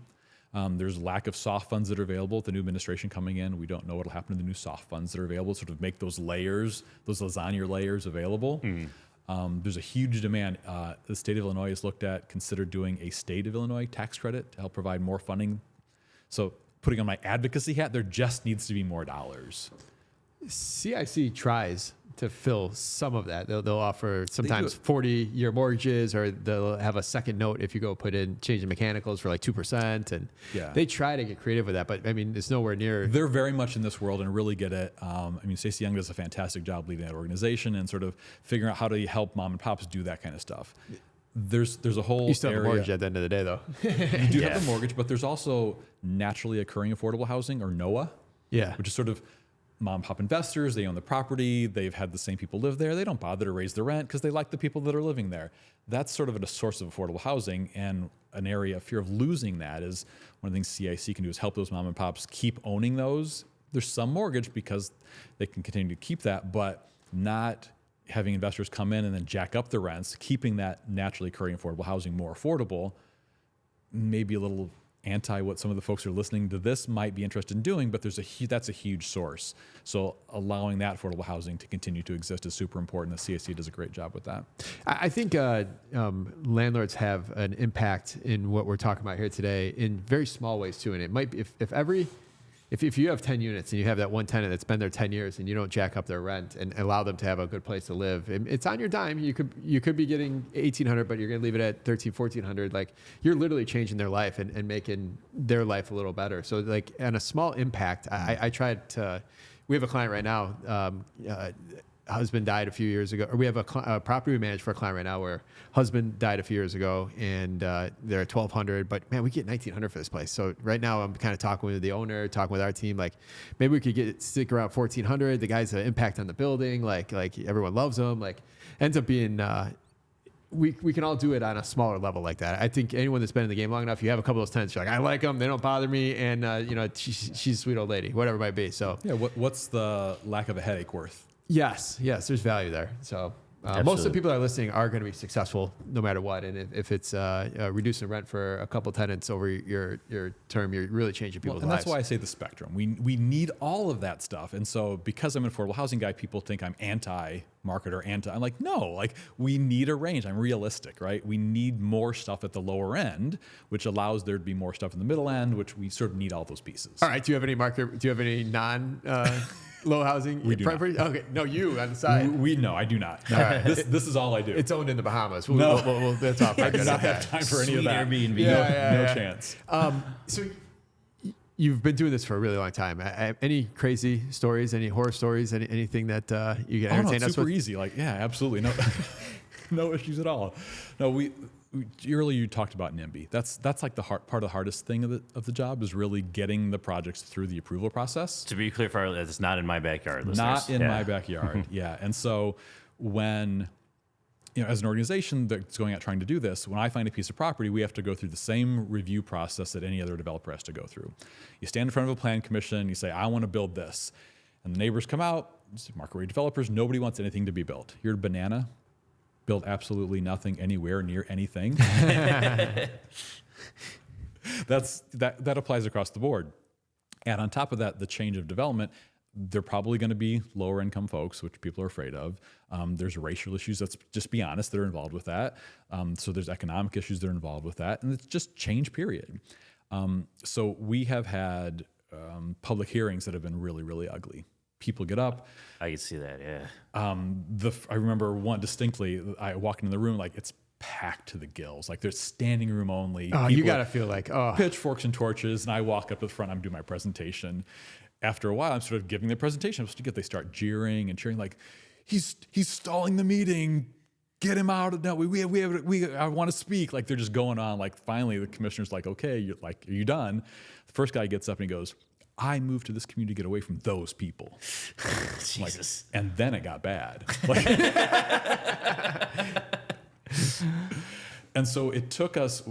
There's lack of soft funds that are available with the new administration coming in. We don't know what will happen to the new soft funds that are available, sort of make those layers, those lasagna layers available. There's a huge demand. The state of Illinois has considered doing a state of Illinois tax credit to help provide more funding. So putting on my advocacy hat, there just needs to be more dollars. CIC tries to fill some of that. They'll offer sometimes 40-year mortgages, or they'll have a second note if you go change the mechanicals for like 2%. And they try to get creative with that, but I mean, it's nowhere near. They're very much in this world and really get it. I mean, Stacey Young does a fantastic job leading that organization and sort of figuring out how to help mom and pops do that kind of stuff. There's a whole You still have a area. mortgage at the end of the day, though. You do have the mortgage, but there's also naturally occurring affordable housing, or NOAA, which is sort of mom and pop investors. They own the property. They've had the same people live there. They don't bother to raise the rent because they like the people that are living there. That's sort of a source of affordable housing, and an area of fear of losing that is one of the things CIC can do is help those mom and pops keep owning those. There's some mortgage because they can continue to keep that, but not having investors come in and then jack up the rents, keeping that naturally occurring affordable housing more affordable, maybe a little anti what some of the folks who are listening to this might be interested in doing, but that's a huge source. So allowing that affordable housing to continue to exist is super important. The CAC does a great job with that. I think landlords have an impact in what we're talking about here today in very small ways too. And it might be if you have 10 units and you have that one tenant that's been there 10 years and you don't jack up their rent and allow them to have a good place to live, it's on your dime. You could be getting $1,800, but you're going to leave it at $1,300, $1,400. Like, you're literally changing their life and making their life a little better. So like, on a small impact, I tried to. We have a client right now. Husband died a few years ago, or we have a property we manage for a client right now where husband died a few years ago, and they're at $1,200, but man, we get $1,900 for this place. So right now I'm kind of talking with the owner, talking with our team, like maybe we could stick around $1,400. The guy's an impact on the building, like everyone loves him. Like, ends up being we can all do it on a smaller level like that. I think anyone that's been in the game long enough, you have a couple of those tenants, you're like, I like them, they don't bother me, and she's a sweet old lady, whatever it might be. So yeah, what's the lack of a headache worth? Yes, there's value there. So most of the people that are listening are going to be successful no matter what. And if it's reducing rent for a couple tenants over your term, you're really changing people's lives. And that's why I say the spectrum. We need all of that stuff. And so because I'm an affordable housing guy, people think I'm anti-market or anti. I'm like, no, like, we need a range. I'm realistic, right? We need more stuff at the lower end, which allows there to be more stuff in the middle end, which we sort of need all those pieces. All right. Do you have any non low housing? We do not. Okay. No, you on the side. No, I do not. All right. This is all I do. It's owned in the Bahamas. No. That's off. I do not have time for any of that. Airbnb. No chance. So you've been doing this for a really long time. Any crazy stories, any horror stories, anything that you can entertain us with? Super easy. Like, yeah, absolutely. No. No issues at all. No, we earlier you talked about NIMBY. That's like the part of the hardest thing of the job is really getting the projects through the approval process. To be clear, for our, it's not in my backyard. Listeners. Not in my backyard. Yeah, and so when as an organization that's going out trying to do this, when I find a piece of property, we have to go through the same review process that any other developer has to go through. You stand in front of a plan commission, you say, I want to build this. And the neighbors come out, market rate developers, nobody wants anything to be built. You're a banana, build absolutely nothing anywhere near anything. That applies across the board. And on top of that, the change of development, they're probably going to be lower income folks, which people are afraid of. There's racial issues, let's just be honest, that are involved with that. So there's economic issues that are involved with that. And it's just change, period. So we have had public hearings that have been really, really ugly. People get up. I can see that, yeah. I remember one distinctly, I walked into the room, like it's packed to the gills. Like there's standing room only. Oh, you got to feel like, pitchforks and torches. And I walk up to the front, I'm doing my presentation. After a while, I'm sort of giving the presentation. They start jeering and cheering, like, he's stalling the meeting. Get him out. No, I want to speak. Like they're just going on. Like finally, the commissioner's like, okay, are you done? The first guy gets up and he goes, I moved to this community to get away from those people. Jesus. And then it got bad. And so it took us,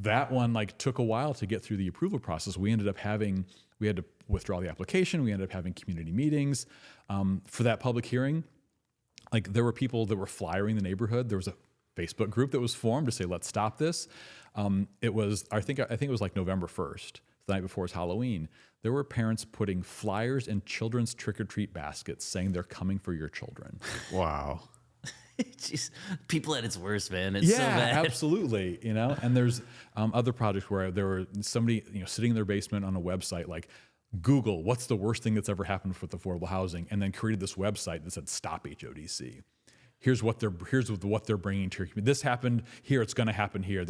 that one took a while to get through the approval process. We had to withdraw the application. We ended up having community meetings. For that public hearing, there were people that were flyering the neighborhood. There was a Facebook group that was formed to say, let's stop this. It was, I think it was November 1st, the night before Halloween. There were parents putting flyers in children's trick-or-treat baskets saying they're coming for your children. Wow. Jeez, people at its worst, man. It's so bad. Absolutely. And there's other projects where there were somebody sitting in their basement on a website Google what's the worst thing that's ever happened with affordable housing, and then created this website that said stop HODC. Here's what they're bringing to your community. This happened here. It's going to happen here.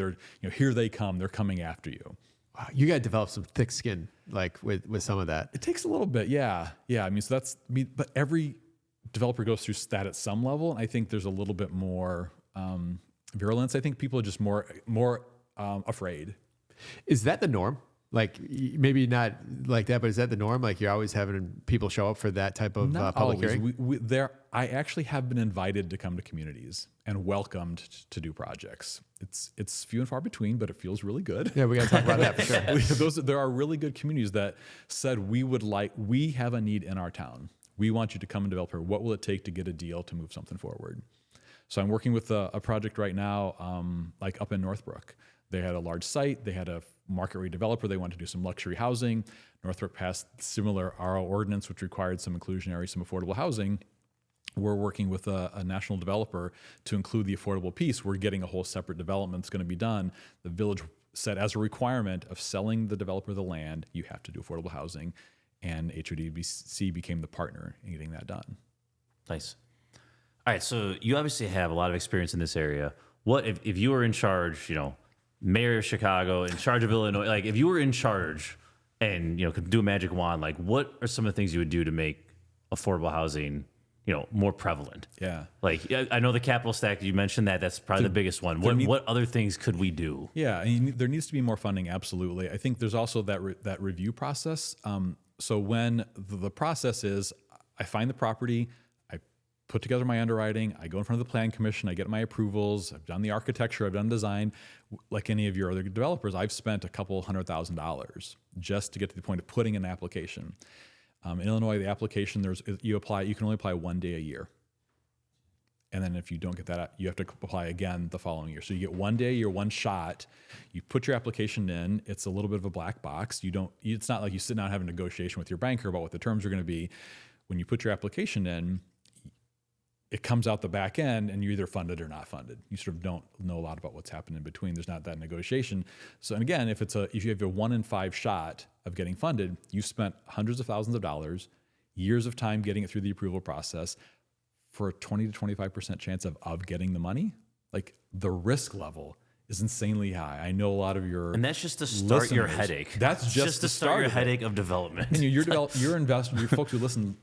Here they come. They're coming after you. Wow, you got to develop some thick skin, with some of that. It takes a little bit, yeah. I mean, but every developer goes through that at some level. And I think there's a little bit more virulence. I think people are just more afraid. Is that the norm? Maybe not like that, but is that the norm? You're always having people show up for that type of public hearing? I actually have been invited to come to communities and welcomed to do projects. It's few and far between, but it feels really good. Yeah, we got to talk about that for sure. There are really good communities that said, we have a need in our town. We want you to come and develop here. What will it take to get a deal to move something forward? So I'm working with a project right now, up in Northbrook. They had a large site. They had a market rate developer. They wanted to do some luxury housing. Northbrook passed similar RO ordinance, which required some inclusionary, some affordable housing. We're working with a national developer to include the affordable piece. We're getting a whole separate development that's going to be done. The village said as a requirement of selling the developer the land, you have to do affordable housing. And HODC became the partner in getting that done. Nice. All right, so you obviously have a lot of experience in this area. What if you were in charge, mayor of Chicago, in charge of Illinois, if you were in charge and, could do a magic wand, what are some of the things you would do to make affordable housing, more prevalent? Yeah. I know the capital stack, you mentioned that's probably the biggest one. What other things could we do? Yeah, there needs to be more funding, absolutely. I think there's also that review process. So when the process is, I find the property, I put together my underwriting, I go in front of the plan commission, I get my approvals, I've done the architecture, I've done design. Like any of your other developers, I've spent a couple $100,000 just to get to the point of putting an application. In Illinois, the application, you can only apply 1 day a year. And then if you don't get that, you have to apply again the following year. So you get 1 day, you're one shot. You put your application in. It's a little bit of a black box. It's not like you sit down and have a negotiation with your banker about what the terms are going to be. When you put your application in, it comes out the back end and you're either funded or not funded. You sort of don't know a lot about what's happened in between. There's not that negotiation. So, and again, if you have a 1 in 5 shot of getting funded, you've spent hundreds of thousands of dollars, years of time getting it through the approval process, for a 20 to 25% chance of getting the money. The risk level is insanely high. I know a lot of your and that's just to start your headache. That's just to start your headache of development. And your investors, your folks who listen,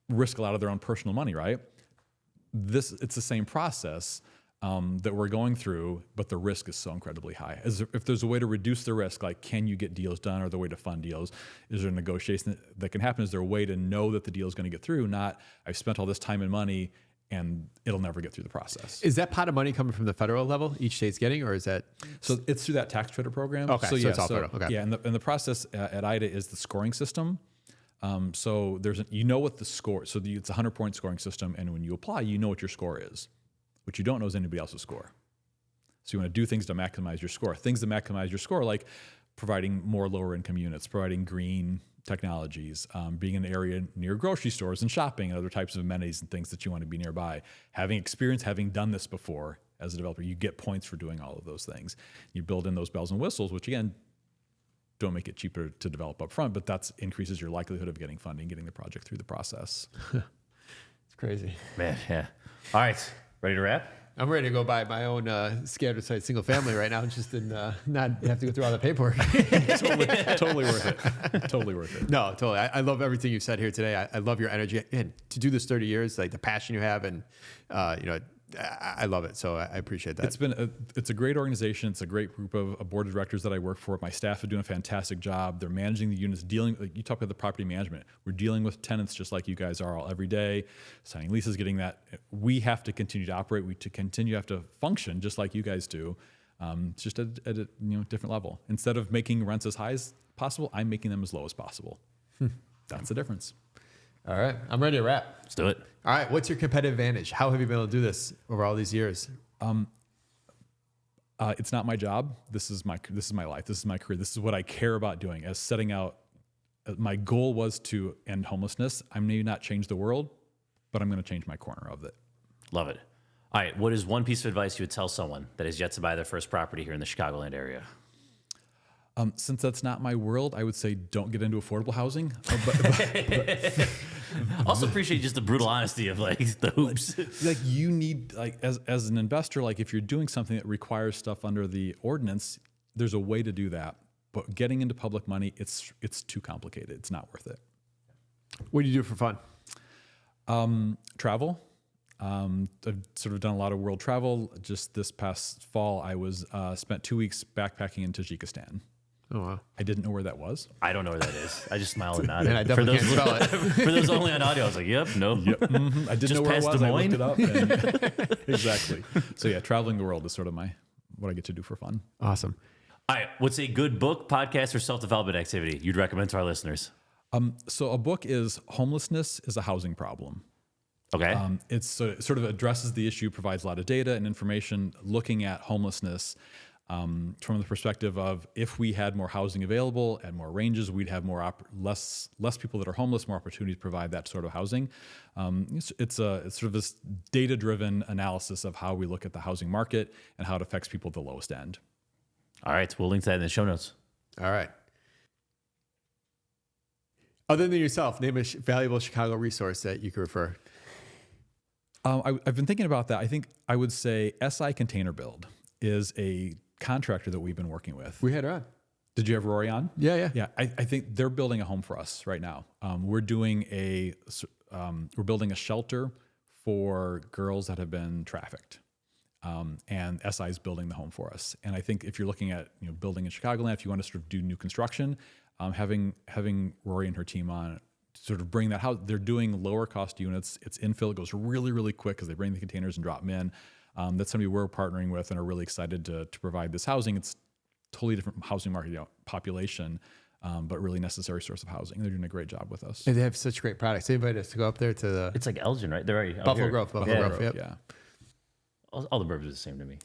risk a lot of their own personal money, right? It's the same process. that we're going through, but the risk is so incredibly high. If there's a way to reduce the risk, like can you get deals done, or the way to fund deals, is there a negotiation that can happen? Is there a way to know that the deal is going to get through? Not I've spent all this time and money and it'll never get through the process. Is that pot of money coming from the federal level each state's getting, or is that? So it's through that tax credit program. Okay, so yeah, it's all federal. Okay. Yeah, and the process at IDA is the scoring system. So you know what the score. So it's a 100-point scoring system, and when you apply, you know what your score is. What you don't know is anybody else's score. So you want to do things to maximize your score. Things to maximize your score, like providing more lower income units, providing green technologies, being in an area near grocery stores and shopping and other types of amenities and things that you want to be nearby. Having experience, having done this before as a developer, you get points for doing all of those things. You build in those bells and whistles, which again, don't make it cheaper to develop up front, but that increases your likelihood of getting funding, getting the project through the process. It's crazy. Man, yeah. All right, ready to wrap? I'm ready to go buy my own scattered site single family right now, just in not have to go through all the paperwork. Totally worth it. Totally worth it. No, totally. I love everything you've said here today. I love your energy, and to do this 30 years, like the passion you have, and I love it. So I appreciate that. It's a great organization. It's a great group of board of directors that I work for. My staff are doing a fantastic job. They're managing the units, like you talk about the property management. We're dealing with tenants just like you guys are all every day, signing leases, getting that. We have to continue to operate. We to continue have to function just like you guys do. It's just at a different level. Instead of making rents as high as possible, I'm making them as low as possible. That's the difference. All right, I'm ready to wrap. Let's do it. All right, what's your competitive advantage? How have you been able to do this over all these years? It's not my job. This is my life. This is my career. This is what I care about doing. As setting out, my goal was to end homelessness. I may not change the world, but I'm going to change my corner of it. Love it. All right, what is one piece of advice you would tell someone that has yet to buy their first property here in the Chicagoland area? Since that's not my world, I would say don't get into affordable housing. Also appreciate just the brutal honesty of like the hoops. Like you need, like as an investor, like if you're doing something that requires stuff under the ordinance, there's a way to do that. But getting into public money, it's too complicated. It's not worth it. What do you do for fun? Travel. I've sort of done a lot of world travel. Just this past fall, I spent 2 weeks backpacking in Tajikistan. Oh, wow. I didn't know where that was. I don't know where that is. I just smiled and nodded. And I definitely can't spell it. For those only on audio, I was like, yep, no. Yep. I didn't Just know where it past was. Des I looked Moines? it up. And exactly. So yeah, traveling the world is sort of what I get to do for fun. Awesome. All right, what's a good book, podcast, or self-development activity you'd recommend to our listeners? So a book is Homelessness is a Housing Problem. Okay. It sort of addresses the issue, provides a lot of data and information looking at homelessness from the perspective of if we had more housing available at more ranges, we'd have less people that are homeless, more opportunities to provide that sort of housing. It's sort of this data-driven analysis of how we look at the housing market and how it affects people at the lowest end. All right, we'll link to that in the show notes. All right. Other than yourself, name a valuable Chicago resource that you could refer. I've been thinking about that. I think I would say SI Container Build is a contractor that we've been working with. We had her on. Did you have Rory on? Yeah. Yeah, I think they're building a home for us right now. We're building a shelter for girls that have been trafficked, and SI is building the home for us. And I think if you're looking at building in Chicagoland, if you want to sort of do new construction, having Rory and her team on sort of bring that house. They're doing lower cost units. It's infill. It goes really, really quick because they bring the containers and drop them in. That's somebody we're partnering with and are really excited to provide this housing. It's totally different housing market population, but really necessary source of housing. They're doing a great job with us. And they have such great products. They invited us to go up there to the It's like Elgin, right? They're already Buffalo Grove. Buffalo Grove. Yep. Yeah. All the burbs are the same to me.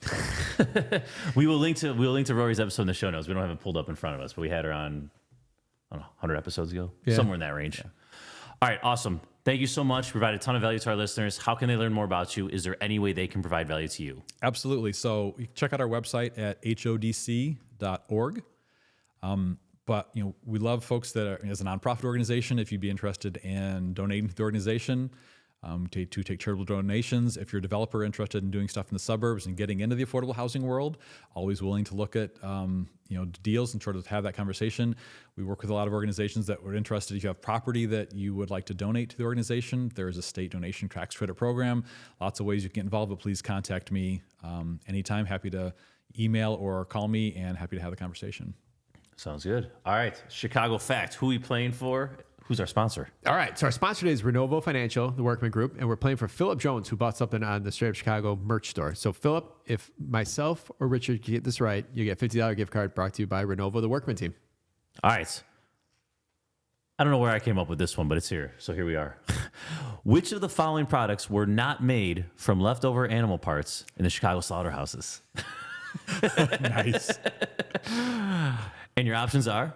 We'll link to Rory's episode in the show notes. We don't have it pulled up in front of us, but we had her on, I don't know, 100 episodes ago, somewhere in that range. Yeah. All right, awesome. Thank you so much. Provide a ton of value to our listeners. How can they learn more about you? Is there any way they can provide value to you? Absolutely. So you can check out our website at HODC.org. But we love folks that are, as a nonprofit organization, if you'd be interested in donating to the organization, to take charitable donations. If you're a developer interested in doing stuff in the suburbs and getting into the affordable housing world, always willing to look at deals and sort of have that conversation. We work with a lot of organizations that were interested. If you have property that you would like to donate to the organization, there is a state donation tax credit program. Lots of ways you can get involved, but please contact me anytime. Happy to email or call me, and happy to have the conversation. Sounds good. All right, Chicago Fact. Who we playing for? Who's our sponsor? All right. So our sponsor today is Renovo Financial, the Workman Group, and we're playing for Philip Jones, who bought something on the Straight Up Chicago merch store. So Philip, if myself or Richard can get this right, you get a $50 gift card brought to you by Renovo, the Workman team. All right. I don't know where I came up with this one, but it's here. So here we are. Which of the following products were not made from leftover animal parts in the Chicago slaughterhouses? Nice. And your options are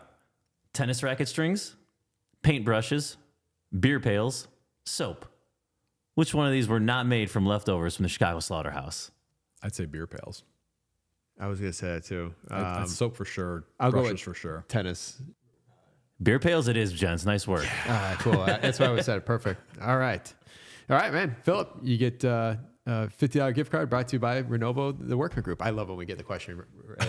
tennis racket strings, paintbrushes, beer pails, soap. Which one of these were not made from leftovers from the Chicago slaughterhouse? I'd say beer pails. I was going to say that too. Soap for sure. I'll go Brushes with for sure. tennis. Beer pails it is, gents. Nice work. Cool. That's why I said it. Perfect. All right, man. Philip, you get a $50 gift card brought to you by Renovo, the Workman Group. I love when we get the question.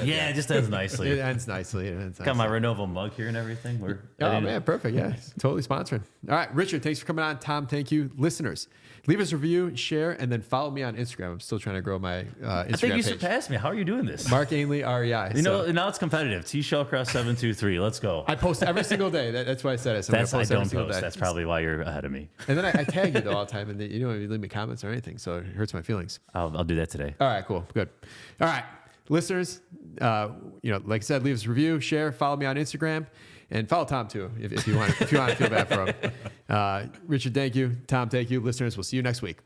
Yeah, it just ends nicely. It ends nicely. Got my Renovo mug here and everything. Oh, man, perfect. Yeah, totally sponsoring. All right, Richard, thanks for coming on. Tom, thank you. Listeners, leave us a review, share, and then follow me on Instagram. I'm still trying to grow my Instagram I think you page. surpassed me. How are you doing this? Mark Ainley, REI. You know, now it's competitive. T Shellcross 723. Let's go. I post every single day. That's why I said it. So I post every don't single post. day. That's probably why you're ahead of me. And then I tag you all the time, and you don't even leave me comments or anything, so it hurts my feelings. I'll do that today. All right, cool, good. All right, listeners, like I said, leave us a review, share, follow me on Instagram, and follow Tom too if you want to feel bad for him. Richard, thank you. Tom, thank you. Listeners, we'll see you next week.